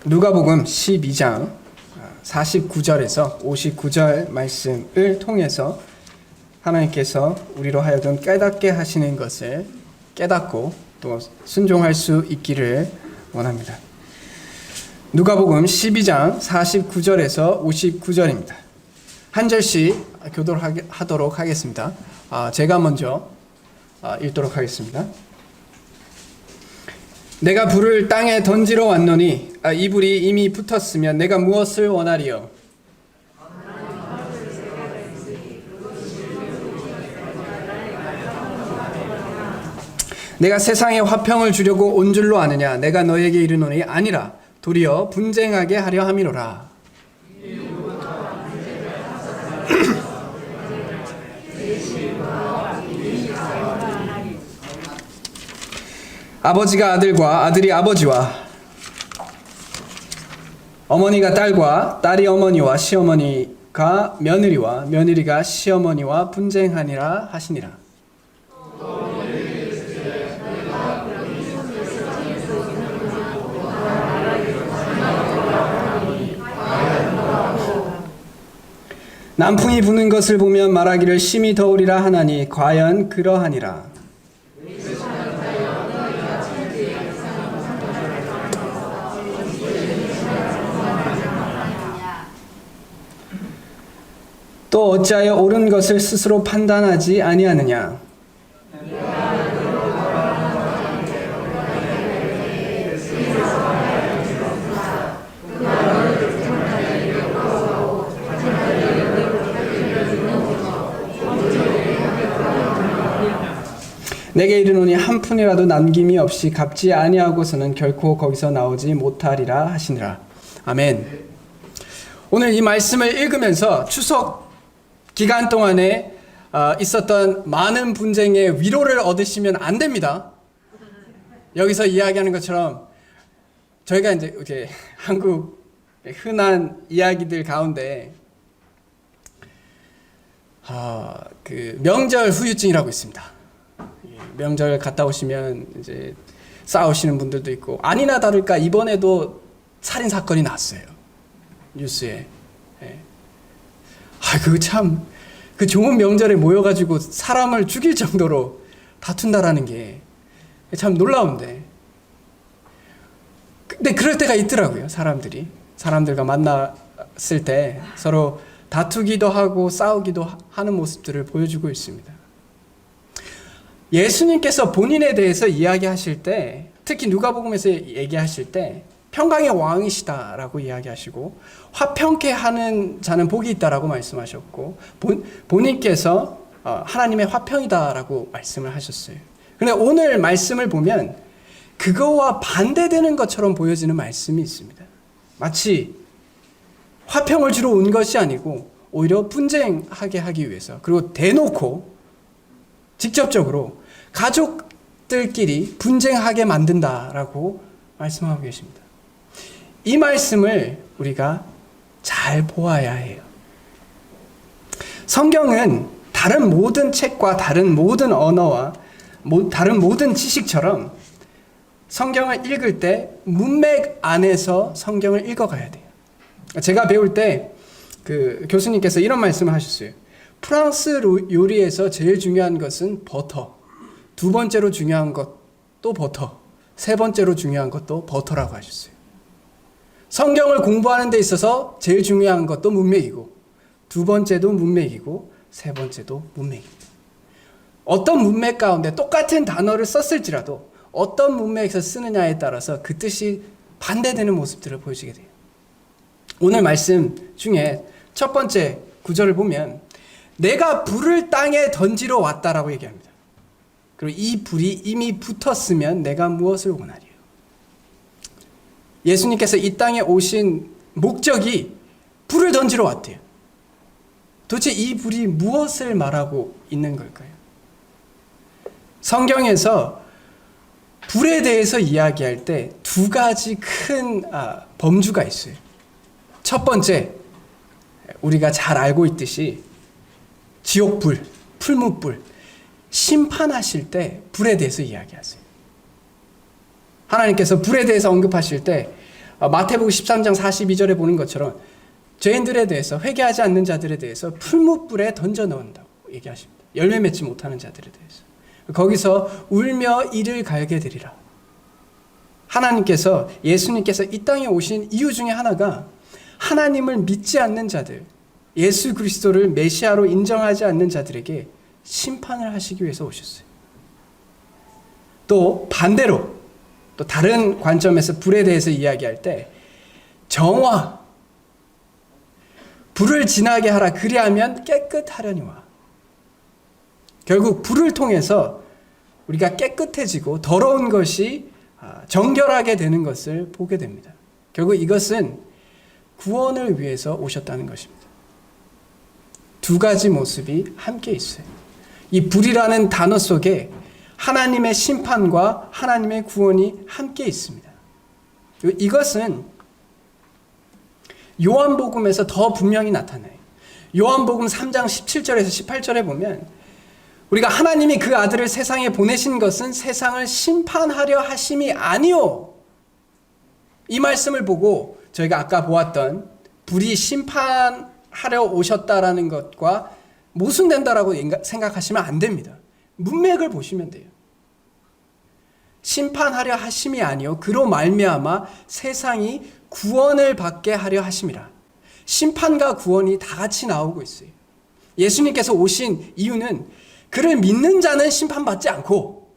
누가복음 12장 49절에서 59절 말씀을 통해서 하나님께서 우리로 하여금 깨닫게 하시는 것을 깨닫고 또 순종할 수 있기를 원합니다. 누가복음 12장 49절에서 59절입니다. 한 절씩 교독하도록 하겠습니다. 제가 먼저 읽도록 하겠습니다. 내가 불을 땅에 던지러 왔노니 이 불이 이미 붙었으면 내가 무엇을 원하리요? 내가 세상에 화평을 주려고 온 줄로 아느냐? 내가 너에게 이르노니 아니라 도리어 분쟁하게 하려 함이로라. 아버지가 아들과 아들이 아버지와 어머니가 딸과 딸이 어머니와 시어머니가 며느리와 며느리가 시어머니와 분쟁하니라 하시니라. 남풍이 부는 것을 보면 말하기를 심히 더우리라 하나니 과연 그러하니라. 또 어찌하여 옳은 것을 스스로 판단하지 아니하느냐? 내게 이르노니 한 푼이라도 남김이 없이 갚지 아니하고서는 결코 거기서 나오지 못하리라 하시니라. 아멘. 오늘 이 말씀을 읽으면서 추석 기간 동안에 있었던 많은 분쟁의 위로를 얻으시면 안 됩니다. 여기서 이야기하는 것처럼 저희가 이제 이렇게 한국 흔한 이야기들 가운데 그 명절 후유증이라고 있습니다. 명절 갔다 오시면 이제 싸우시는 분들도 있고, 아니나 다를까 이번에도 살인 사건이 났어요. 뉴스에. 그거 참, 그 좋은 명절에 모여가지고 사람을 죽일 정도로 다툰다라는 게 참 놀라운데. 근데 그럴 때가 있더라고요, 사람들이. 사람들과 만났을 때 서로 다투기도 하고 싸우기도 하는 모습들을 보여주고 있습니다. 예수님께서 본인에 대해서 이야기하실 때, 특히 누가복음에서 얘기하실 때 평강의 왕이시다라고 이야기하시고 화평케 하는 자는 복이 있다라고 말씀하셨고 본인께서 하나님의 화평이다라고 말씀을 하셨어요. 그런데 오늘 말씀을 보면 그거와 반대되는 것처럼 보여지는 말씀이 있습니다. 마치 화평을 주러 온 것이 아니고 오히려 분쟁하게 하기 위해서, 그리고 대놓고 직접적으로 가족들끼리 분쟁하게 만든다라고 말씀하고 계십니다. 이 말씀을 우리가 잘 보아야 해요. 성경은 다른 모든 책과 다른 모든 언어와 다른 모든 지식처럼 성경을 읽을 때 문맥 안에서 성경을 읽어가야 돼요. 제가 배울 때 그 교수님께서 이런 말씀을 하셨어요. 프랑스 요리에서 제일 중요한 것은 버터, 두 번째로 중요한 것도 버터, 세 번째로 중요한 것도 버터라고 하셨어요. 성경을 공부하는 데 있어서 제일 중요한 것도 문맥이고, 두 번째도 문맥이고, 세 번째도 문맥입니다. 어떤 문맥 가운데 똑같은 단어를 썼을지라도 어떤 문맥에서 쓰느냐에 따라서 그 뜻이 반대되는 모습들을 보여주게 돼요. 오늘 말씀 중에 첫 번째 구절을 보면 내가 불을 땅에 던지러 왔다라고 얘기합니다. 그리고 이 불이 이미 붙었으면 내가 무엇을 원하리요? 예수님께서 이 땅에 오신 목적이 불을 던지러 왔대요. 도대체 이 불이 무엇을 말하고 있는 걸까요? 성경에서 불에 대해서 이야기할 때 두 가지 큰 범주가 있어요. 첫 번째, 우리가 잘 알고 있듯이 지옥불, 풀무불, 심판하실 때 불에 대해서 이야기하세요. 하나님께서 불에 대해서 언급하실 때 마태복음 13장 42절에 보는 것처럼 죄인들에 대해서, 회개하지 않는 자들에 대해서 풀무불에 던져 넣는다고 얘기하십니다. 열매 맺지 못하는 자들에 대해서. 거기서 울며 이를 갈게 되리라. 하나님께서, 예수님께서 이 땅에 오신 이유 중에 하나가 하나님을 믿지 않는 자들, 예수 그리스도를 메시아로 인정하지 않는 자들에게 심판을 하시기 위해서 오셨어요. 또 반대로, 또 다른 관점에서 불에 대해서 이야기할 때 정화, 불을 지나게 하라, 그리하면 깨끗하려니와. 결국 불을 통해서 우리가 깨끗해지고 더러운 것이 정결하게 되는 것을 보게 됩니다. 결국 이것은 구원을 위해서 오셨다는 것입니다. 두 가지 모습이 함께 있어요. 이 불이라는 단어 속에 하나님의 심판과 하나님의 구원이 함께 있습니다. 이것은 요한복음에서 더 분명히 나타나요. 요한복음 3장 17절에서 18절에 보면 우리가 하나님이 그 아들을 세상에 보내신 것은 세상을 심판하려 하심이 아니요. 이 말씀을 보고 저희가 아까 보았던 불이 심판하려 오셨다라는 것과 모순된다라고 생각하시면 안 됩니다. 문맥을 보시면 돼요. 심판하려 하심이 아니요 그로 말미암아 세상이 구원을 받게 하려 하심이라. 심판과 구원이 다 같이 나오고 있어요. 예수님께서 오신 이유는 그를 믿는 자는 심판받지 않고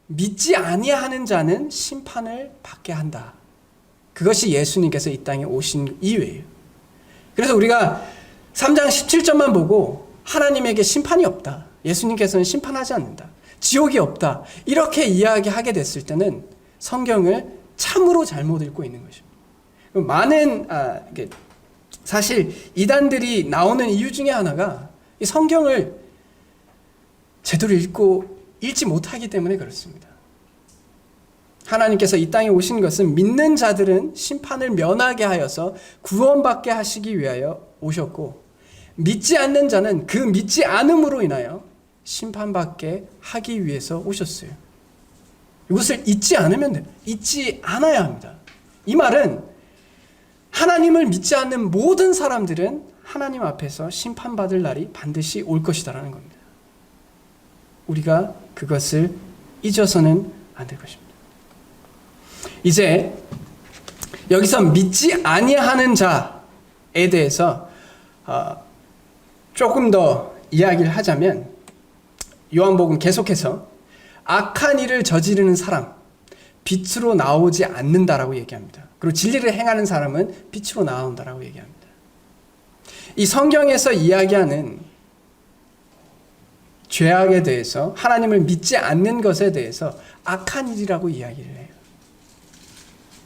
믿지 아니하는 자는 심판을 받게 한다. 그것이 예수님께서 이 땅에 오신 이유예요. 그래서 우리가 3장 17절만 보고 하나님에게 심판이 없다, 예수님께서는 심판하지 않는다, 지옥이 없다, 이렇게 이야기하게 됐을 때는 성경을 참으로 잘못 읽고 있는 것입니다. 많은 사실 이단들이 나오는 이유 중에 하나가 이 성경을 제대로 읽지 못하기 때문에 그렇습니다. 하나님께서 이 땅에 오신 것은 믿는 자들은 심판을 면하게 하여서 구원받게 하시기 위하여 오셨고, 믿지 않는 자는 그 믿지 않음으로 인하여 심판받게 하기 위해서 오셨어요. 이것을 잊지 않으면 돼요. 잊지 않아야 합니다. 이 말은 하나님을 믿지 않는 모든 사람들은 하나님 앞에서 심판받을 날이 반드시 올 것이다라는 겁니다. 우리가 그것을 잊어서는 안 될 것입니다. 이제 여기서 믿지 아니하는 자에 대해서 조금 더 이야기를 하자면, 요한복음 계속해서 악한 일을 저지르는 사람, 빛으로 나오지 않는다라고 얘기합니다. 그리고 진리를 행하는 사람은 빛으로 나온다라고 얘기합니다. 이 성경에서 이야기하는 죄악에 대해서, 하나님을 믿지 않는 것에 대해서 악한 일이라고 이야기를 해요.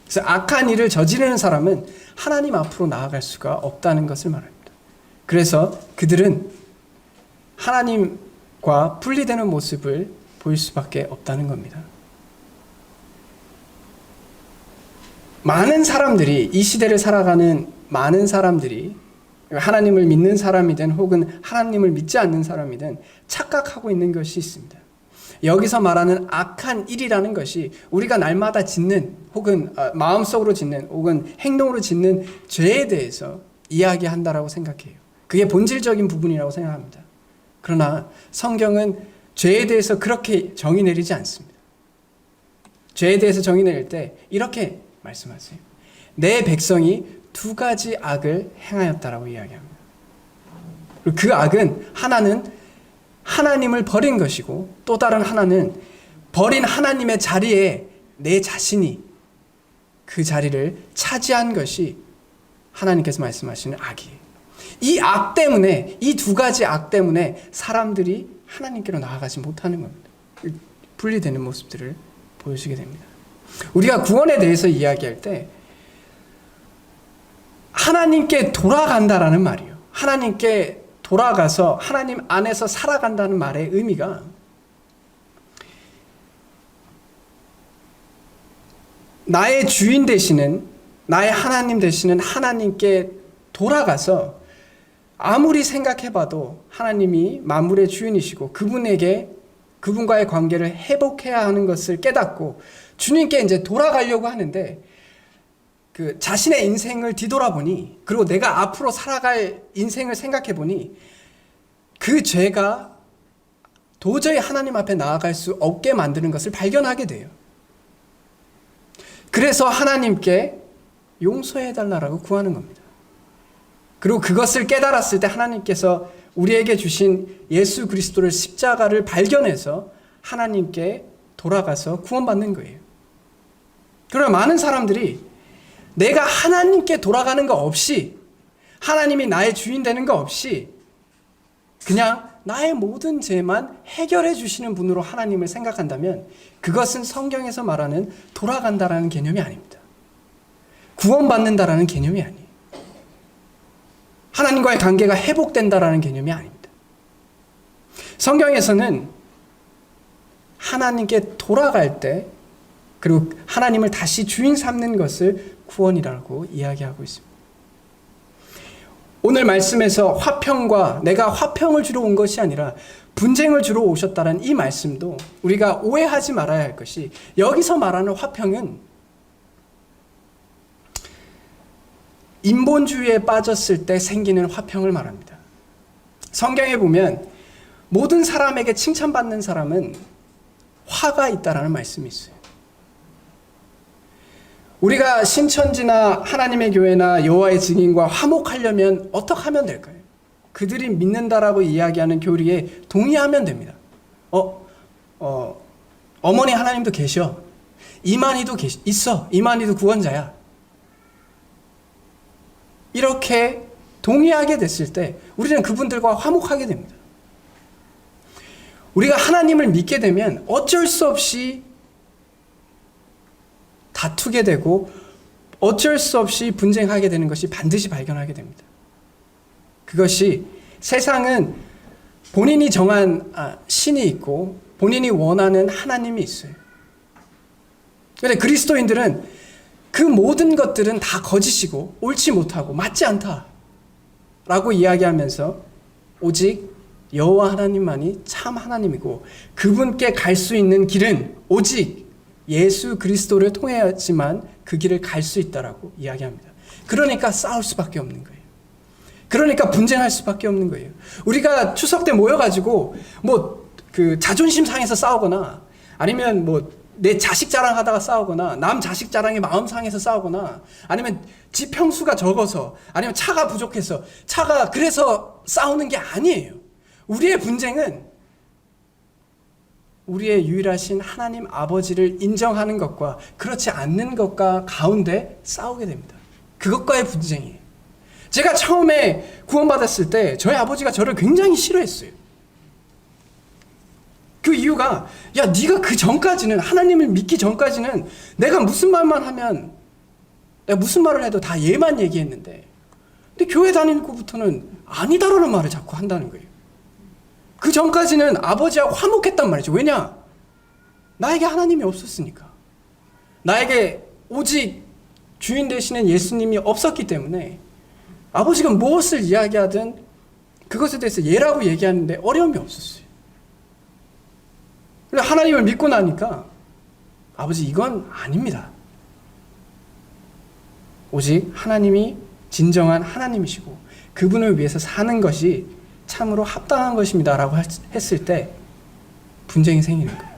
그래서 악한 일을 저지르는 사람은 하나님 앞으로 나아갈 수가 없다는 것을 말합니다. 그래서 그들은 하나님과 분리되는 모습을 보일 수밖에 없다는 겁니다. 많은 사람들이, 이 시대를 살아가는 많은 사람들이 하나님을 믿는 사람이든 혹은 하나님을 믿지 않는 사람이든 착각하고 있는 것이 있습니다. 여기서 말하는 악한 일이라는 것이 우리가 날마다 짓는, 혹은 마음속으로 짓는, 혹은 행동으로 짓는 죄에 대해서 이야기한다라고 생각해요. 그게 본질적인 부분이라고 생각합니다. 그러나 성경은 죄에 대해서 그렇게 정의 내리지 않습니다. 죄에 대해서 정의 내릴 때 이렇게 말씀하세요. 내 백성이 두 가지 악을 행하였다라고 이야기합니다. 그리고 그 악은 하나는 하나님을 버린 것이고, 또 다른 하나는 버린 하나님의 자리에 내 자신이 그 자리를 차지한 것이 하나님께서 말씀하시는 악이에요. 이 악 때문에, 이 두 가지 악 때문에 사람들이 하나님께로 나아가지 못하는 겁니다. 분리되는 모습들을 보여주게 됩니다. 우리가 구원에 대해서 이야기할 때 하나님께 돌아간다라는 말이에요. 하나님께 돌아가서 하나님 안에서 살아간다는 말의 의미가 나의 주인 되시는, 나의 하나님 되시는 하나님께 돌아가서 아무리 생각해봐도 하나님이 만물의 주인이시고 그분과의 관계를 회복해야 하는 것을 깨닫고 주님께 이제 돌아가려고 하는데, 그 자신의 인생을 뒤돌아보니, 그리고 내가 앞으로 살아갈 인생을 생각해보니 그 죄가 도저히 하나님 앞에 나아갈 수 없게 만드는 것을 발견하게 돼요. 그래서 하나님께 용서해달라고 구하는 겁니다. 그리고 그것을 깨달았을 때 하나님께서 우리에게 주신 예수 그리스도를 십자가를 발견해서 하나님께 돌아가서 구원받는 거예요. 그러나 많은 사람들이 내가 하나님께 돌아가는 거 없이, 하나님이 나의 주인 되는 거 없이 그냥 나의 모든 죄만 해결해 주시는 분으로 하나님을 생각한다면 그것은 성경에서 말하는 돌아간다라는 개념이 아닙니다. 구원받는다라는 개념이 아니에요. 하나님과의 관계가 회복된다라는 개념이 아닙니다. 성경에서는 하나님께 돌아갈 때, 그리고 하나님을 다시 주인 삼는 것을 구원이라고 이야기하고 있습니다. 오늘 말씀에서 화평과, 내가 화평을 주러 온 것이 아니라 분쟁을 주러 오셨다는 이 말씀도 우리가 오해하지 말아야 할 것이, 여기서 말하는 화평은 인본주의에 빠졌을 때 생기는 화평을 말합니다. 성경에 보면 모든 사람에게 칭찬받는 사람은 화가 있다라는 말씀이 있어요. 우리가 신천지나 하나님의 교회나 여호와의 증인과 화목하려면 어떻게 하면 될까요? 그들이 믿는다라고 이야기하는 교리에 동의하면 됩니다. 어머니 하나님도 계셔. 이만희도 있어. 이만희도 구원자야. 이렇게 동의하게 됐을 때 우리는 그분들과 화목하게 됩니다. 우리가 하나님을 믿게 되면 어쩔 수 없이 다투게 되고 어쩔 수 없이 분쟁하게 되는 것이 반드시 발견하게 됩니다. 그것이, 세상은 본인이 정한 신이 있고 본인이 원하는 하나님이 있어요. 그런데 그리스도인들은 그 모든 것들은 다 거짓이고 옳지 못하고 맞지 않다라고 이야기하면서 오직 여호와 하나님만이 참 하나님이고 그분께 갈 수 있는 길은 오직 예수 그리스도를 통해야지만 그 길을 갈 수 있다라고 이야기합니다. 그러니까 싸울 수밖에 없는 거예요. 그러니까 분쟁할 수밖에 없는 거예요. 우리가 추석 때 모여가지고 그 자존심 상해서 싸우거나, 아니면 내 자식 자랑하다가 싸우거나, 남 자식 자랑에 마음 상해서 싸우거나, 아니면 지 평수가 적어서, 아니면 차가 부족해서, 그래서 싸우는 게 아니에요. 우리의 분쟁은 우리의 유일하신 하나님 아버지를 인정하는 것과 그렇지 않는 것과 가운데 싸우게 됩니다. 그것과의 분쟁이에요. 제가 처음에 구원받았을 때 저희 아버지가 저를 굉장히 싫어했어요. 그 이유가, 야, 네가 그 전까지는, 하나님을 믿기 전까지는 내가 무슨 말만 하면, 내가 무슨 말을 해도 다 얘만 얘기했는데, 근데 교회 다니고부터는 아니다라는 말을 자꾸 한다는 거예요. 그 전까지는 아버지하고 화목했단 말이죠. 왜냐? 나에게 하나님이 없었으니까. 나에게 오직 주인 되시는 예수님이 없었기 때문에 아버지가 무엇을 이야기하든 그것에 대해서 예라고 얘기하는데 어려움이 없었어요. 그런데 하나님을 믿고 나니까, 아버지 이건 아닙니다. 오직 하나님이 진정한 하나님이시고 그분을 위해서 사는 것이 참으로 합당한 것입니다 라고 했을 때 분쟁이 생기는 거예요.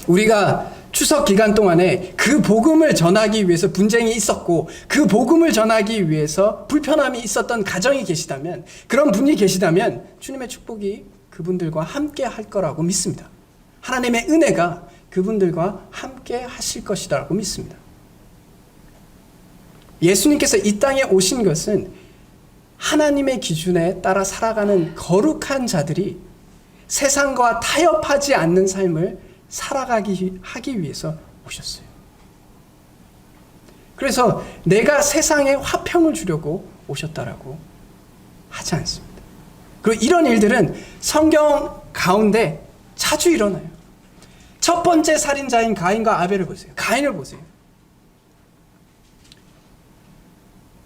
우리가 추석 기간 동안에 그 복음을 전하기 위해서 분쟁이 있었고, 그 복음을 전하기 위해서 불편함이 있었던 가정이 계시다면, 그런 분이 계시다면 주님의 축복이 그분들과 함께 할 거라고 믿습니다. 하나님의 은혜가 그분들과 함께 하실 것이라고 믿습니다. 예수님께서 이 땅에 오신 것은 하나님의 기준에 따라 살아가는 거룩한 자들이 세상과 타협하지 않는 삶을 하기 위해서 오셨어요. 그래서 내가 세상에 화평을 주려고 오셨다라고 하지 않습니다. 그리고 이런 일들은 성경 가운데 자주 일어나요. 첫 번째 살인자인 가인과 아벨을 보세요. 가인을 보세요.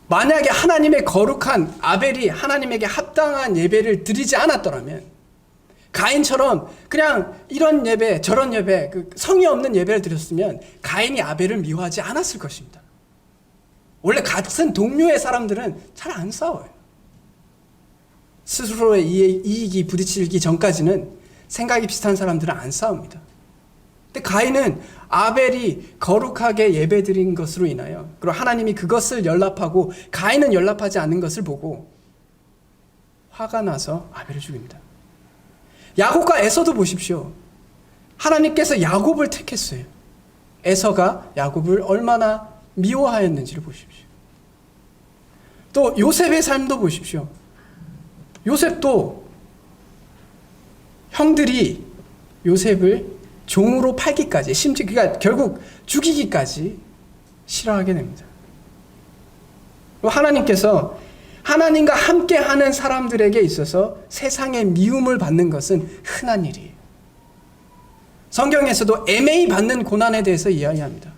만약에 하나님의 거룩한 아벨이 하나님에게 합당한 예배를 드리지 않았더라면, 가인처럼 그냥 이런 예배 저런 예배, 그 성의 없는 예배를 드렸으면 가인이 아벨을 미워하지 않았을 것입니다. 원래 같은 동료의 사람들은 잘 안 싸워요. 스스로의 이익이 부딪히기 전까지는 생각이 비슷한 사람들은 안 싸웁니다. 근데 가인은 아벨이 거룩하게 예배드린 것으로 인하여, 그리고 하나님이 그것을 연락하고 가인은 연락하지 않는 것을 보고 화가 나서 아벨을 죽입니다. 야곱과 에서도 보십시오. 하나님께서 야곱을 택했어요. 에서가 야곱을 얼마나 미워하였는지를 보십시오. 또 요셉의 삶도 보십시오. 요셉도 형들이 요셉을 종으로 팔기까지, 심지어 그러니까 결국 죽이기까지 싫어하게 됩니다. 하나님께서 하나님과 함께하는 사람들에게 있어서 세상의 미움을 받는 것은 흔한 일이에요. 성경에서도 애매히 받는 고난에 대해서 이야기합니다.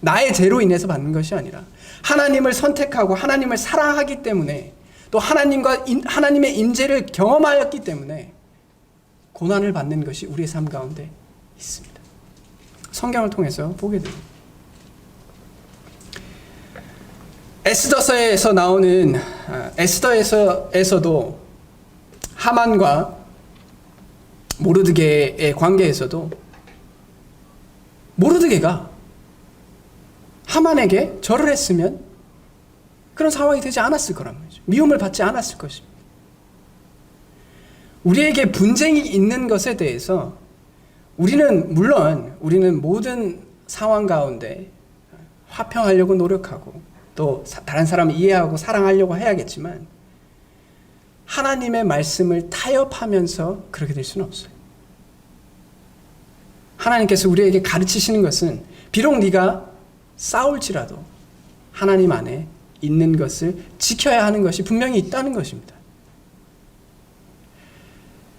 나의 죄로 인해서 받는 것이 아니라 하나님을 선택하고 하나님을 사랑하기 때문에, 또 하나님의 임재를 경험하였기 때문에 고난을 받는 것이 우리의 삶 가운데 있습니다. 성경을 통해서 보게 됩니다. 에스더서에서 나오는 에스더에서도 하만과 모르드게의 관계에서도 모르드게가 하만에게 절을 했으면 그런 상황이 되지 않았을 거란 말이죠. 미움을 받지 않았을 것입니다. 우리에게 분쟁이 있는 것에 대해서 우리는 모든 상황 가운데 화평하려고 노력하고 또 다른 사람을 이해하고 사랑하려고 해야겠지만 하나님의 말씀을 타협하면서 그렇게 될 수는 없어요. 하나님께서 우리에게 가르치시는 것은 비록 네가 싸울지라도 하나님 안에 있는 것을 지켜야 하는 것이 분명히 있다는 것입니다.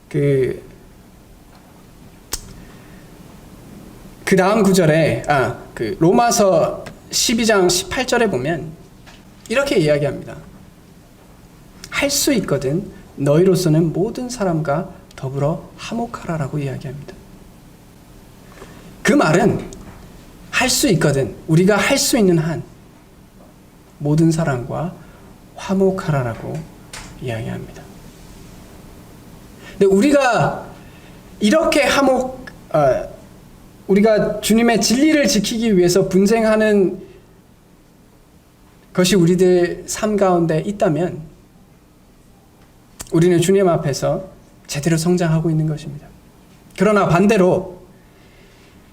그 다음 구절에 로마서 12장 18절에 보면 이렇게 이야기합니다. 할 수 있거든 너희로서는 모든 사람과 더불어 화목하라라고 이야기합니다. 그 말은 할 수 있거든, 우리가 할 수 있는 한 모든 사람과 화목하라라고 이야기합니다. 근데 우리가 이렇게 우리가 주님의 진리를 지키기 위해서 분쟁하는 것이 우리들 삶 가운데 있다면 우리는 주님 앞에서 제대로 성장하고 있는 것입니다. 그러나 반대로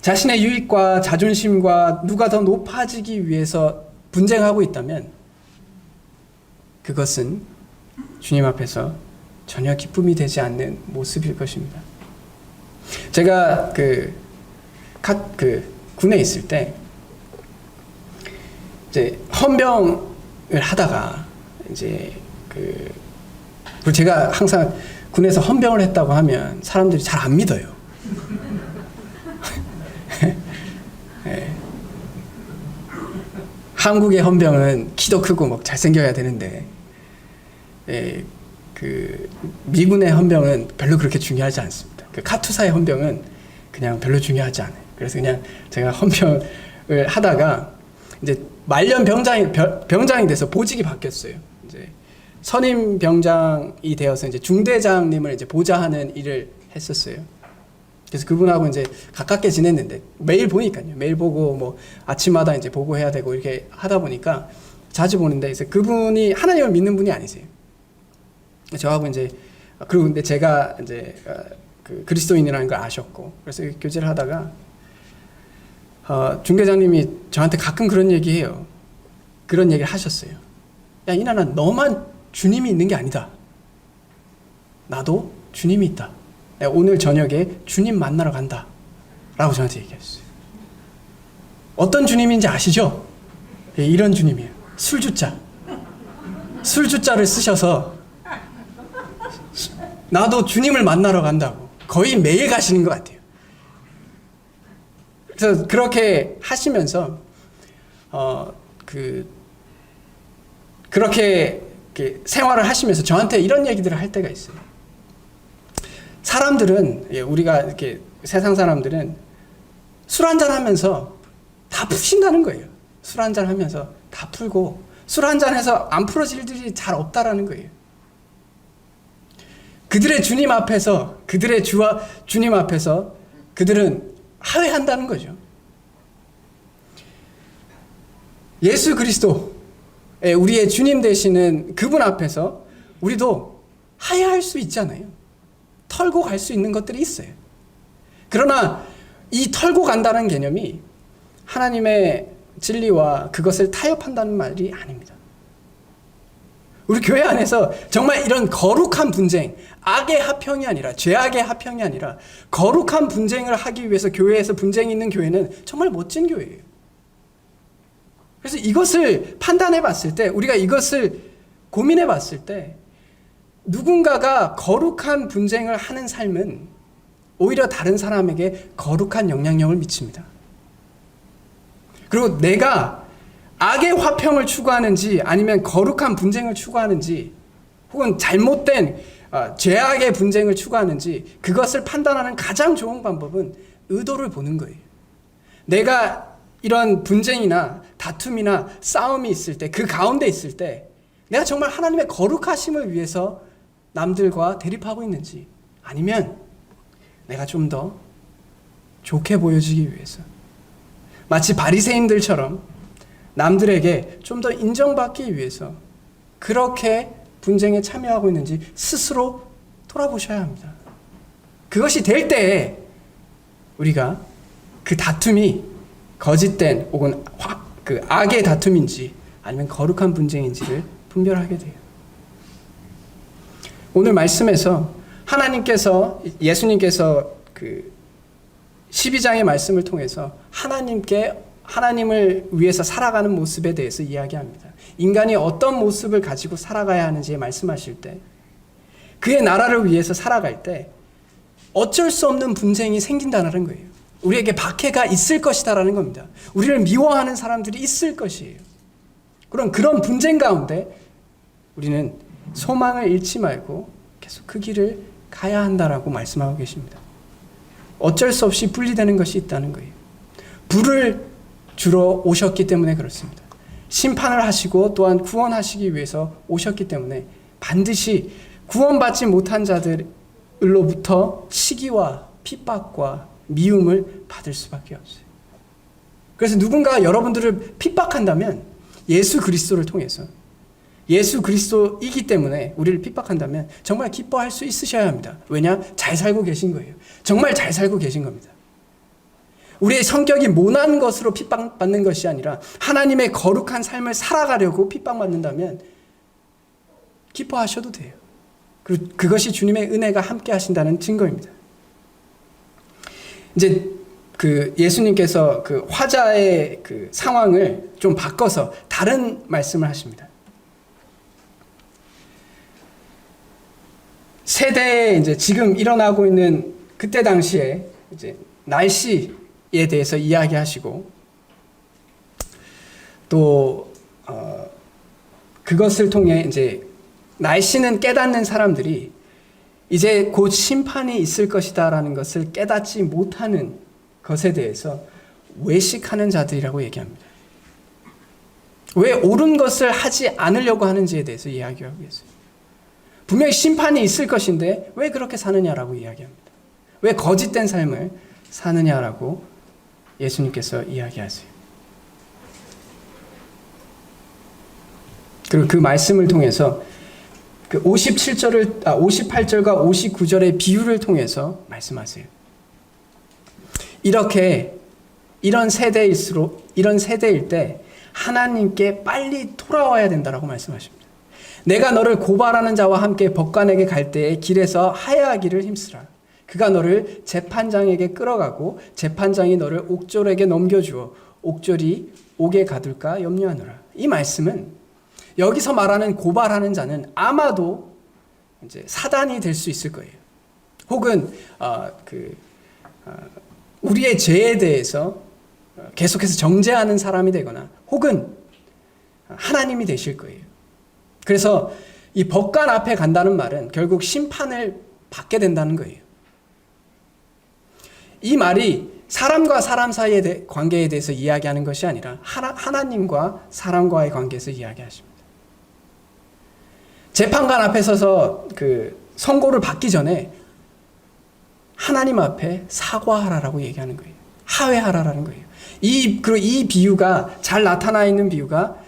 자신의 유익과 자존심과 누가 더 높아지기 위해서 분쟁하고 있다면 그것은 주님 앞에서 전혀 기쁨이 되지 않는 모습일 것입니다. 제가 군에 있을 때 이제 헌병을 하다가 그리고 제가 항상 군에서 헌병을 했다고 하면 사람들이 잘 안 믿어요. 네. 한국의 헌병은 키도 크고 잘생겨야 되는데, 미군의 헌병은 별로 그렇게 중요하지 않습니다. 카투사의 헌병은 그냥 별로 중요하지 않아요. 그래서 그냥 제가 헌병을 하다가 이제 말년 병장이 돼서 보직이 바뀌었어요. 이제 선임 병장이 되어서 이제 중대장님을 이제 보좌하는 일을 했었어요. 그래서 그분하고 이제 가깝게 지냈는데 매일 보니까요. 매일 보고 아침마다 이제 보고해야 되고 이렇게 하다 보니까 자주 보는데, 그래서 그분이 하나님을 믿는 분이 아니세요. 저하고 이제 그리고 근데 제가 이제 그리스도인이라는 걸 아셨고, 그래서 교제를 하다가 중대장님이 저한테 가끔 그런 얘기해요. 그런 얘기를 하셨어요. 야, 이나나, 너만 주님이 있는 게 아니다. 나도 주님이 있다. 내가 오늘 저녁에 주님 만나러 간다 라고 저한테 얘기했어요. 어떤 주님인지 아시죠? 이런 주님이에요. 술주자를 쓰셔서 나도 주님을 만나러 간다고 거의 매일 가시는 것 같아요. 그래서 그렇게 하시면서 그렇게 생활을 하시면서 저한테 이런 얘기들을 할 때가 있어요. 사람들은, 우리가 이렇게 세상 사람들은 술 한잔 하면서 다 푸신다는 거예요. 술 한잔 하면서 다 풀고 술 한잔해서 안 풀어질 일이 잘 없다라는 거예요. 그들의 주님 앞에서, 그들의 주님 앞에서 그들은 하회한다는 거죠. 예수 그리스도, 우리의 주님 되시는 그분 앞에서 우리도 하회할 수 있잖아요. 털고 갈 수 있는 것들이 있어요. 그러나 이 털고 간다는 개념이 하나님의 진리와 그것을 타협한다는 말이 아닙니다. 우리 교회 안에서 정말 이런 거룩한 분쟁, 악의 합형이 아니라, 죄악의 합형이 아니라 거룩한 분쟁을 하기 위해서 교회에서 분쟁이 있는 교회는 정말 멋진 교회예요. 그래서 이것을 판단해 봤을 때, 우리가 이것을 고민해 봤을 때, 누군가가 거룩한 분쟁을 하는 삶은 오히려 다른 사람에게 거룩한 영향력을 미칩니다. 그리고 내가 악의 화평을 추구하는지 아니면 거룩한 분쟁을 추구하는지 혹은 잘못된 죄악의 분쟁을 추구하는지 그것을 판단하는 가장 좋은 방법은 의도를 보는 거예요. 내가 이런 분쟁이나 다툼이나 싸움이 있을 때, 그 가운데 있을 때 내가 정말 하나님의 거룩하심을 위해서 남들과 대립하고 있는지, 아니면 내가 좀 더 좋게 보여지기 위해서 마치 바리새인들처럼 남들에게 좀 더 인정받기 위해서 그렇게 분쟁에 참여하고 있는지 스스로 돌아보셔야 합니다. 그것이 될 때에 우리가 그 다툼이 거짓된 혹은 그 악의 다툼인지 아니면 거룩한 분쟁인지를 분별하게 돼요. 오늘 말씀에서 예수님께서 그 12장의 말씀을 통해서 하나님을 위해서 살아가는 모습에 대해서 이야기합니다. 인간이 어떤 모습을 가지고 살아가야 하는지 말씀하실 때, 그의 나라를 위해서 살아갈 때 어쩔 수 없는 분쟁이 생긴다는 거예요. 우리에게 박해가 있을 것이다라는 겁니다. 우리를 미워하는 사람들이 있을 것이에요. 그런 분쟁 가운데 우리는 소망을 잃지 말고 계속 그 길을 가야 한다라고 말씀하고 계십니다. 어쩔 수 없이 분리되는 것이 있다는 거예요. 불을 주러 오셨기 때문에 그렇습니다. 심판을 하시고 또한 구원하시기 위해서 오셨기 때문에 반드시 구원받지 못한 자들로부터 시기와 핍박과 미움을 받을 수밖에 없어요. 그래서 누군가 여러분들을 핍박한다면 예수 그리스도를 통해서, 예수 그리스도이기 때문에 우리를 핍박한다면 정말 기뻐할 수 있으셔야 합니다. 왜냐? 잘 살고 계신 거예요. 정말 잘 살고 계신 겁니다. 우리의 성격이 모난 것으로 핍박받는 것이 아니라 하나님의 거룩한 삶을 살아가려고 핍박받는다면 기뻐하셔도 돼요. 그리고 그것이 주님의 은혜가 함께 하신다는 증거입니다. 이제 그 예수님께서 그 화자의 그 상황을 좀 바꿔서 다른 말씀을 하십니다. 세대에 이제 지금 일어나고 있는 그때 당시에 이제 날씨에 대해서 이야기하시고, 또 그것을 통해 이제 날씨는 깨닫는 사람들이 이제 곧 심판이 있을 것이다라는 것을 깨닫지 못하는 것에 대해서 외식하는 자들이라고 얘기합니다. 왜 옳은 것을 하지 않으려고 하는지에 대해서 이야기하고 있어요. 분명히 심판이 있을 것인데 왜 그렇게 사느냐라고 이야기합니다. 왜 거짓된 삶을 사느냐라고 예수님께서 이야기하세요. 그리고 그 말씀을 통해서 그 58절과 59절의 비유를 통해서 말씀하세요. 이런 세대일 때 하나님께 빨리 돌아와야 된다라고 말씀하십니다. 내가 너를 고발하는 자와 함께 법관에게 갈 때에 길에서 하야하기를 힘쓰라. 그가 너를 재판장에게 끌어가고 재판장이 너를 옥졸에게 넘겨주어 옥졸이 옥에 가둘까 염려하노라. 이 말씀은 여기서 말하는 고발하는 자는 아마도 이제 사단이 될 수 있을 거예요. 혹은 우리의 죄에 대해서 계속해서 정죄하는 사람이 되거나 혹은 하나님이 되실 거예요. 그래서 이 법관 앞에 간다는 말은 결국 심판을 받게 된다는 거예요. 이 말이 사람과 사람 사이의 관계에 대해서 이야기하는 것이 아니라 하나님과 사람과의 관계에서 이야기하십니다. 재판관 앞에 서서 그 선고를 받기 전에 하나님 앞에 사과하라라고 얘기하는 거예요. 하회하라라는 거예요. 이 비유가 잘 나타나 있는 비유가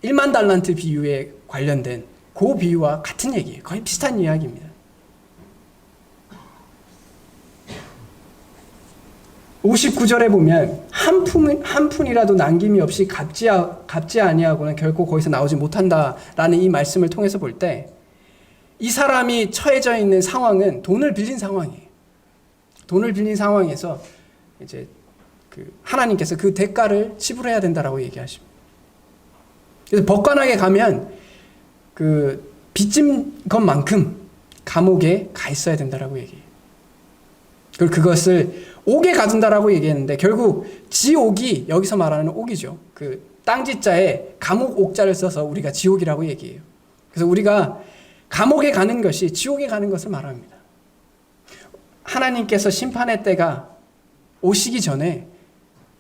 1만 달란트 비유에 관련된 그 비유와 같은 얘기예요. 거의 비슷한 이야기입니다. 59절에 보면 한 푼이라도 남김이 없이 갚지 아니하고는 결코 거기서 나오지 못한다라는 이 말씀을 통해서 볼 때 이 사람이 처해져 있는 상황은 돈을 빌린 상황이에요. 돈을 빌린 상황에서 이제 하나님께서 그 대가를 지불해야 된다라고 얘기하십니다. 그래서 법관에게 가면 그 빚진 것만큼 감옥에 가 있어야 된다라고 얘기해요. 그리고 그것을 옥에 가둔다라고 얘기했는데 결국 지옥이 여기서 말하는 옥이죠. 그 땅지자에 감옥 옥자를 써서 우리가 지옥이라고 얘기해요. 그래서 우리가 감옥에 가는 것이 지옥에 가는 것을 말합니다. 하나님께서 심판의 때가 오시기 전에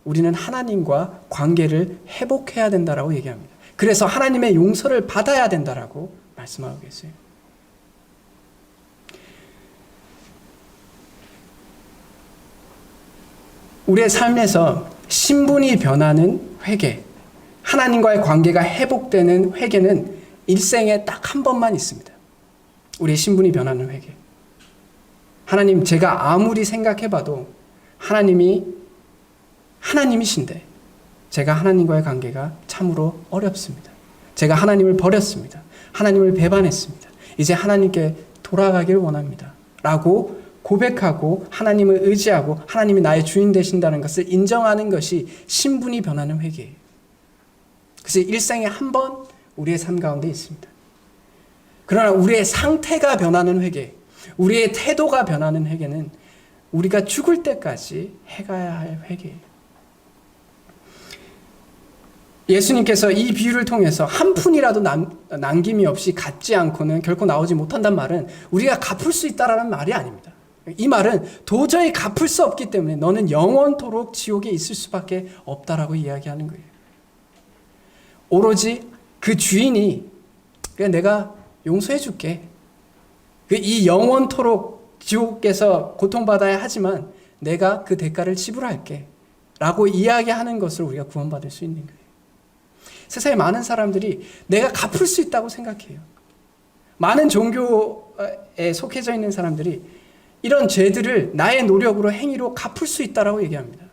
우리는 하나님과 관계를 회복해야 된다라고 얘기합니다. 그래서 하나님의 용서를 받아야 된다라고 말씀하고 계세요. 우리의 삶에서 신분이 변하는 회개, 하나님과의 관계가 회복되는 회개는 일생에 딱 한 번만 있습니다. 우리의 신분이 변하는 회개. 하나님, 제가 아무리 생각해봐도 하나님이신데 제가 하나님과의 관계가 참으로 어렵습니다. 제가 하나님을 버렸습니다. 하나님을 배반했습니다. 이제 하나님께 돌아가기를 원합니다. 라고 고백하고 하나님을 의지하고 하나님이 나의 주인 되신다는 것을 인정하는 것이 신분이 변하는 회개예요. 그래서 일생에 한 번 우리의 삶 가운데 있습니다. 그러나 우리의 상태가 변하는 회개, 우리의 태도가 변하는 회개는 우리가 죽을 때까지 해가야 할 회개예요. 예수님께서 이 비유를 통해서 한 푼이라도 남김이 없이 갚지 않고는 결코 나오지 못한다는 말은 우리가 갚을 수 있다라는 말이 아닙니다. 이 말은 도저히 갚을 수 없기 때문에 너는 영원토록 지옥에 있을 수밖에 없다라고 이야기하는 거예요. 오로지 그 주인이 그냥 내가 용서해 줄게. 이 영원토록 지옥에서 고통받아야 하지만 내가 그 대가를 지불할게. 라고 이야기하는 것을 우리가 구원받을 수 있는 거예요. 세상에 많은 사람들이 내가 갚을 수 있다고 생각해요. 많은 종교에 속해져 있는 사람들이 이런 죄들을 나의 노력으로 행위로 갚을 수 있다라고 얘기합니다.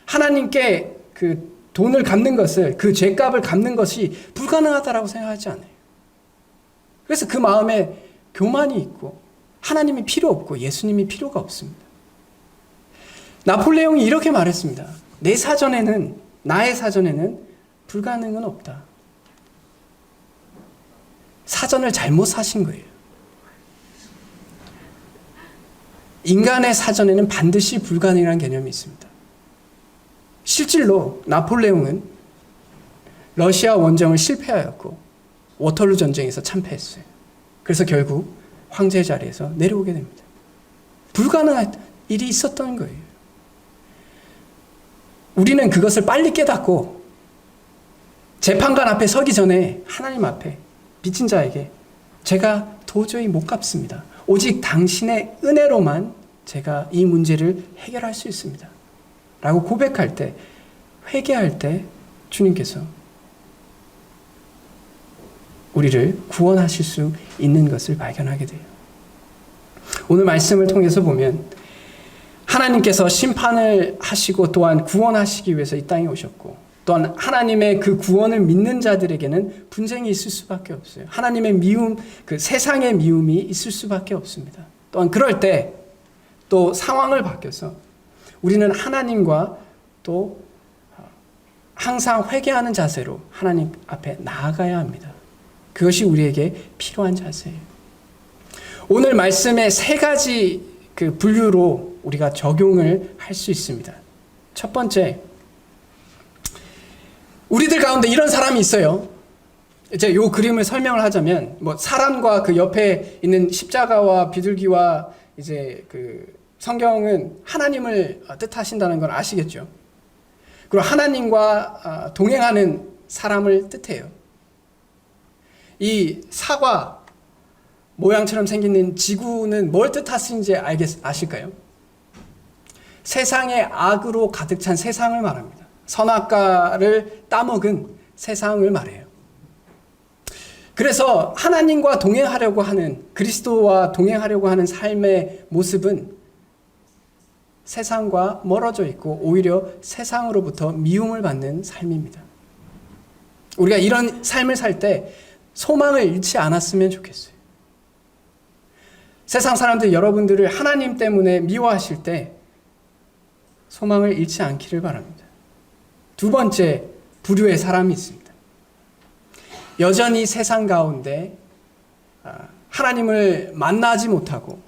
하나님께 그 돈을 갚는 것을, 그 죄값을 갚는 것이 불가능하다라고 생각하지 않아요. 그래서 그 마음에 교만이 있고 하나님이 필요 없고 예수님이 필요가 없습니다. 나폴레옹이 이렇게 말했습니다. 나의 사전에는 불가능은 없다. 사전을 잘못 사신 거예요. 인간의 사전에는 반드시 불가능이라는 개념이 있습니다. 실질로 나폴레옹은 러시아 원정을 실패하였고 워털루 전쟁에서 참패했어요. 그래서 결국 황제 자리에서 내려오게 됩니다. 불가능한 일이 있었던 거예요. 우리는 그것을 빨리 깨닫고 재판관 앞에 서기 전에 하나님 앞에 빚진 자에게 제가 도저히 못 갚습니다. 오직 당신의 은혜로만 제가 이 문제를 해결할 수 있습니다. 라고 고백할 때, 회개할 때 주님께서 우리를 구원하실 수 있는 것을 발견하게 돼요. 오늘 말씀을 통해서 보면 하나님께서 심판을 하시고 또한 구원하시기 위해서 이 땅에 오셨고 또한 하나님의 그 구원을 믿는 자들에게는 분쟁이 있을 수밖에 없어요. 하나님의 미움, 그 세상의 미움이 있을 수밖에 없습니다. 또한 그럴 때 또 상황을 바뀌어서 우리는 하나님과 또 항상 회개하는 자세로 하나님 앞에 나아가야 합니다. 그것이 우리에게 필요한 자세예요. 오늘 말씀의 세 가지 그 분류로 우리가 적용을 할 수 있습니다. 첫 번째, 우리들 가운데 이런 사람이 있어요. 이제 요 그림을 설명을 하자면, 사람과 그 옆에 있는 십자가와 비둘기와 이제 그 성경은 하나님을 뜻하신다는 걸 아시겠죠? 그리고 하나님과 동행하는 사람을 뜻해요. 이 사과 모양처럼 생긴 지구는 뭘 뜻하시는지 아실까요? 세상의 악으로 가득 찬 세상을 말합니다. 선악과를 따먹은 세상을 말해요. 그래서 하나님과 동행하려고 하는, 그리스도와 동행하려고 하는 삶의 모습은 세상과 멀어져 있고 오히려 세상으로부터 미움을 받는 삶입니다. 우리가 이런 삶을 살 때 소망을 잃지 않았으면 좋겠어요. 세상 사람들 여러분들을 하나님 때문에 미워하실 때 소망을 잃지 않기를 바랍니다. 두 번째, 부류의 사람이 있습니다. 여전히 세상 가운데 하나님을 만나지 못하고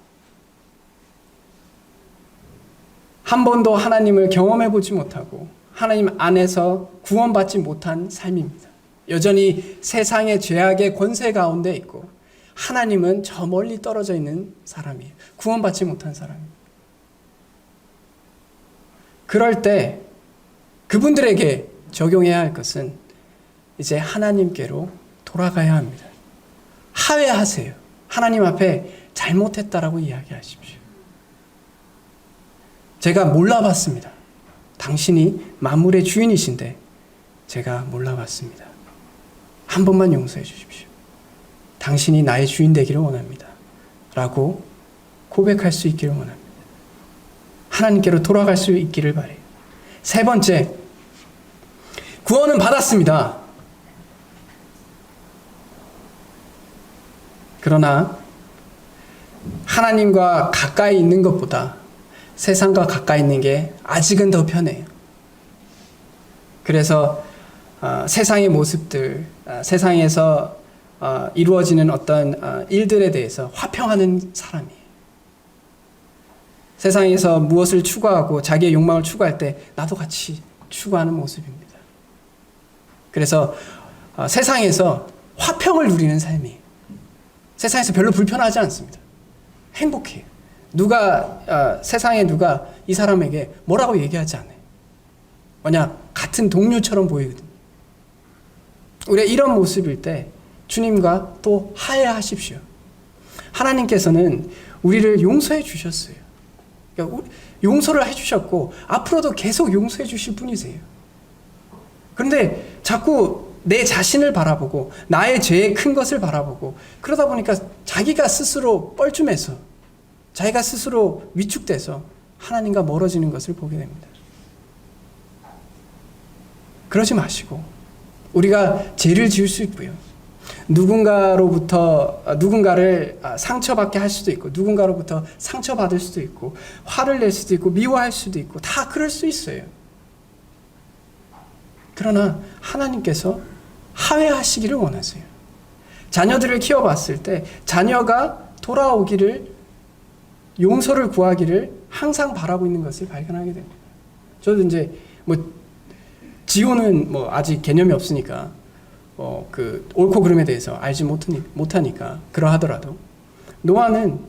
한 번도 하나님을 경험해 보지 못하고 하나님 안에서 구원받지 못한 삶입니다. 여전히 세상의 죄악의 권세 가운데 있고 하나님은 저 멀리 떨어져 있는 사람이에요. 구원받지 못한 사람입니다. 그럴 때 그분들에게 적용해야 할 것은 이제 하나님께로 돌아가야 합니다. 하회하세요. 하나님 앞에 잘못했다라고 이야기하십시오. 제가 몰라봤습니다. 당신이 만물의 주인이신데 제가 몰라봤습니다. 한 번만 용서해 주십시오. 당신이 나의 주인 되기를 원합니다. 라고 고백할 수 있기를 원합니다. 하나님께로 돌아갈 수 있기를 바라요. 세 번째, 구원은 받았습니다. 그러나 하나님과 가까이 있는 것보다 세상과 가까이 있는 게 아직은 더 편해요. 그래서 세상의 모습들, 세상에서 이루어지는 어떤 일들에 대해서 화평하는 사람이에요. 세상에서 무엇을 추구하고 자기의 욕망을 추구할 때 나도 같이 추구하는 모습입니다. 그래서 세상에서 화평을 누리는 삶이에요. 세상에서 별로 불편하지 않습니다. 행복해요. 세상에 누가 이 사람에게 뭐라고 얘기하지 않아요. 만약 같은 동료처럼 보이거든요. 우리가 이런 모습일 때 주님과 또 화해하십시오. 하나님께서는 우리를 용서해 주셨어요. 그러니까 용서를 해주셨고 앞으로도 계속 용서해 주실 분이세요. 그런데 자꾸 내 자신을 바라보고 나의 죄의 큰 것을 바라보고 그러다 보니까 자기가 스스로 뻘쭘해서 자기가 스스로 위축돼서 하나님과 멀어지는 것을 보게 됩니다. 그러지 마시고 우리가 죄를 지을 수 있고요. 누군가를 상처받게 할 수도 있고 누군가로부터 상처받을 수도 있고 화를 낼 수도 있고 미워할 수도 있고 다 그럴 수 있어요. 그러나 하나님께서 하회하시기를 원하세요. 자녀들을 키워봤을 때 자녀가 돌아오기를 용서를 구하기를 항상 바라고 있는 것을 발견하게 됩니다. 저도 이제 지호는 아직 개념이 없으니까 옳고 그름에 대해서 알지 못하니까 그러하더라도 노아는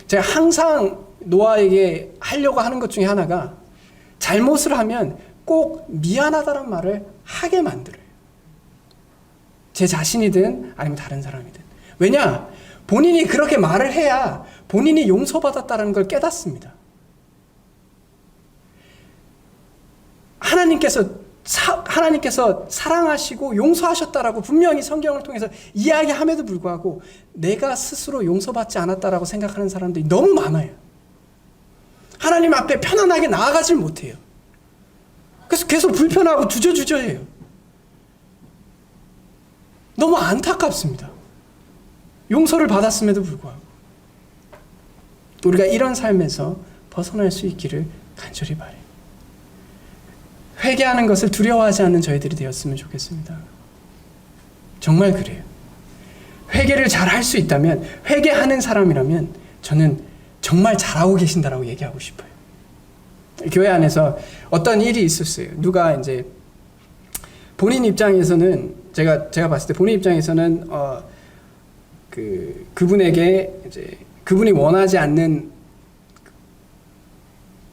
제가 항상 노아에게 하려고 하는 것 중에 하나가 잘못을 하면 꼭 미안하다는 말을 하게 만들어요. 제 자신이든 아니면 다른 사람이든. 왜냐? 본인이 그렇게 말을 해야 본인이 용서받았다는 걸 깨닫습니다. 하나님께서 사랑하시고 용서하셨다라고 분명히 성경을 통해서 이야기함에도 불구하고 내가 스스로 용서받지 않았다라고 생각하는 사람들이 너무 많아요. 하나님 앞에 편안하게 나아가질 못해요. 그래서 계속 불편하고 주저주저해요. 너무 안타깝습니다. 용서를 받았음에도 불구하고. 우리가 이런 삶에서 벗어날 수 있기를 간절히 바라요. 회개하는 것을 두려워하지 않는 저희들이 되었으면 좋겠습니다. 정말 그래요. 회개를 잘 할 수 있다면, 회개하는 사람이라면 저는 정말 잘하고 계신다라고 얘기하고 싶어요. 교회 안에서 어떤 일이 있었어요. 누가 이제 본인 입장에서는 제가 봤을 때 본인 입장에서는 그분에게 이제 그분이 원하지 않는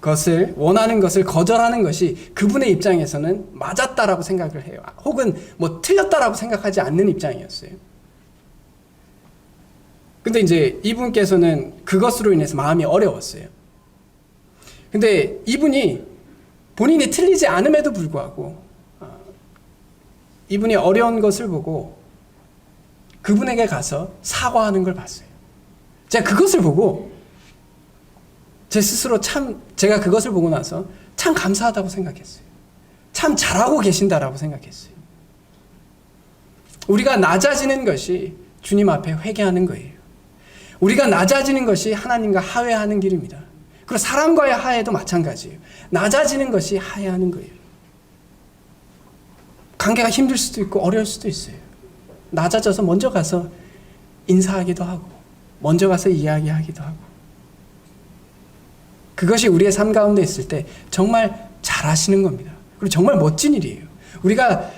것을 원하는 것을 거절하는 것이 그분의 입장에서는 맞았다라고 생각을 해요. 혹은 뭐 틀렸다라고 생각하지 않는 입장이었어요. 근데 이제 이분께서는 그것으로 인해서 마음이 어려웠어요. 근데 이분이 본인이 틀리지 않음에도 불구하고 이분이 어려운 것을 보고 그분에게 가서 사과하는 걸 봤어요. 제가 그것을 보고 제 스스로 제가 그것을 보고 나서 참 감사하다고 생각했어요. 참 잘하고 계신다라고 생각했어요. 우리가 낮아지는 것이 주님 앞에 회개하는 거예요. 우리가 낮아지는 것이 하나님과 화해하는 길입니다. 그리고 사람과의 화해도 마찬가지예요. 낮아지는 것이 화해하는 거예요. 관계가 힘들 수도 있고 어려울 수도 있어요. 낮아져서 먼저 가서 인사하기도 하고 먼저 가서 이야기하기도 하고 그것이 우리의 삶 가운데 있을 때 정말 잘하시는 겁니다. 그리고 정말 멋진 일이에요. 우리가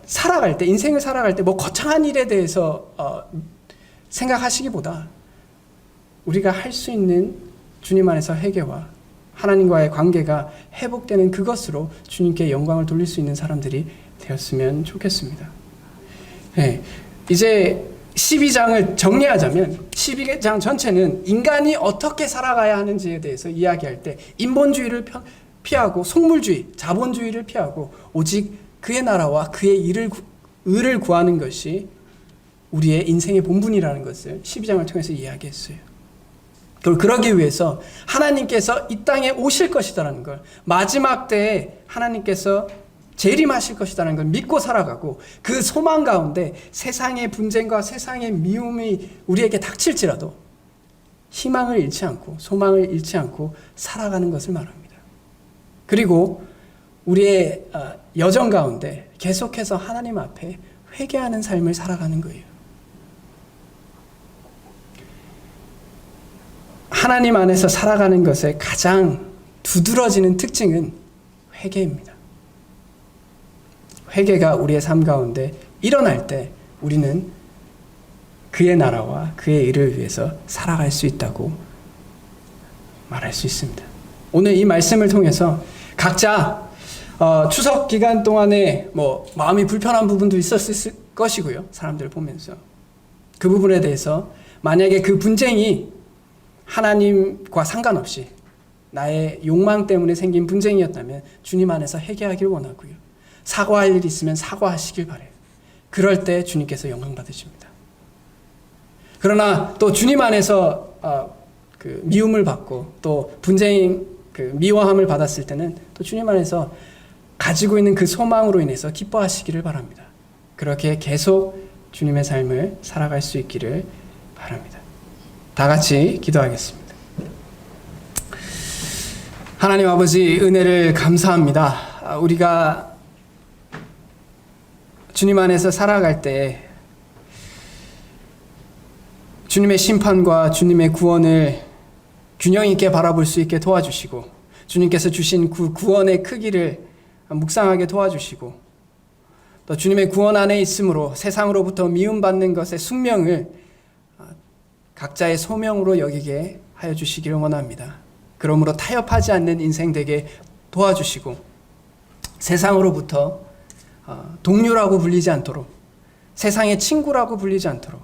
살아갈 때 인생을 살아갈 때 뭐 거창한 일에 대해서 생각하시기보다 우리가 할 수 있는 주님 안에서 회개와 하나님과의 관계가 회복되는 그것으로 주님께 영광을 돌릴 수 있는 사람들이 되었으면 좋겠습니다. 네, 이제 12장을 정리하자면 12장 전체는 인간이 어떻게 살아가야 하는지에 대해서 이야기할 때 인본주의를 피하고 속물주의, 자본주의를 피하고 오직 그의 나라와 그의 의를 구하는 것이 우리의 인생의 본분이라는 것을 12장을 통해서 이야기했어요. 그리고 그러기 위해서 하나님께서 이 땅에 오실 것이다라는 걸, 마지막 때에 하나님께서 재림하실 것이라는 걸 믿고 살아가고 그 소망 가운데 세상의 분쟁과 세상의 미움이 우리에게 닥칠지라도 희망을 잃지 않고 소망을 잃지 않고 살아가는 것을 말합니다. 그리고 우리의 여정 가운데 계속해서 하나님 앞에 회개하는 삶을 살아가는 거예요. 하나님 안에서 살아가는 것의 가장 두드러지는 특징은 회개입니다. 회개가 우리의 삶 가운데 일어날 때 우리는 그의 나라와 그의 일을 위해서 살아갈 수 있다고 말할 수 있습니다. 오늘 이 말씀을 통해서 각자 추석 기간 동안에 뭐 마음이 불편한 부분도 있었을 것이고요. 사람들을 보면서 그 부분에 대해서 만약에 그 분쟁이 하나님과 상관없이 나의 욕망 때문에 생긴 분쟁이었다면 주님 안에서 회개하기를 원하고요. 사과할 일이 있으면 사과하시길 바래요. 그럴 때 주님께서 영광 받으십니다. 그러나 또 주님 안에서 그 미움을 받고 또 분쟁 그 미워함을 받았을 때는 또 주님 안에서 가지고 있는 그 소망으로 인해서 기뻐하시기를 바랍니다. 그렇게 계속 주님의 삶을 살아갈 수 있기를 바랍니다. 다 같이 기도하겠습니다. 하나님 아버지, 은혜를 감사합니다. 우리가 주님 안에서 살아갈 때 주님의 심판과 주님의 구원을 균형 있게 바라볼 수 있게 도와주시고 주님께서 주신 그 구원의 크기를 묵상하게 도와주시고 또 주님의 구원 안에 있으므로 세상으로부터 미움받는 것의 숙명을 각자의 소명으로 여기게 하여 주시기를 원합니다. 그러므로 타협하지 않는 인생 되게 도와주시고 세상으로부터 동료라고 불리지 않도록 세상의 친구라고 불리지 않도록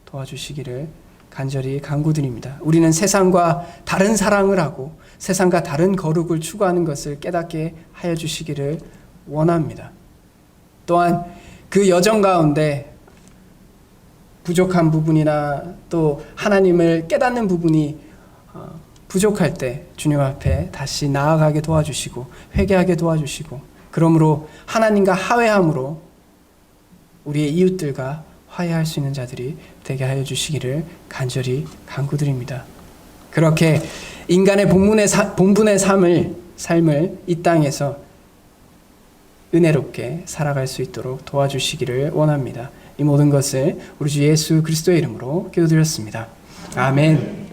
도와주시기를 간절히 간구드립니다. 우리는 세상과 다른 사랑을 하고 세상과 다른 거룩을 추구하는 것을 깨닫게 하여 주시기를 원합니다. 또한 그 여정 가운데 부족한 부분이나 또 하나님을 깨닫는 부분이 부족할 때 주님 앞에 다시 나아가게 도와주시고 회개하게 도와주시고 그러므로 하나님과 화해함으로 우리의 이웃들과 화해할 수 있는 자들이 되게 하여 주시기를 간절히 간구드립니다. 그렇게 인간의 본분의 삶을 이 땅에서 은혜롭게 살아갈 수 있도록 도와주시기를 원합니다. 이 모든 것을 우리 주 예수 그리스도의 이름으로 기도드렸습니다. 아멘.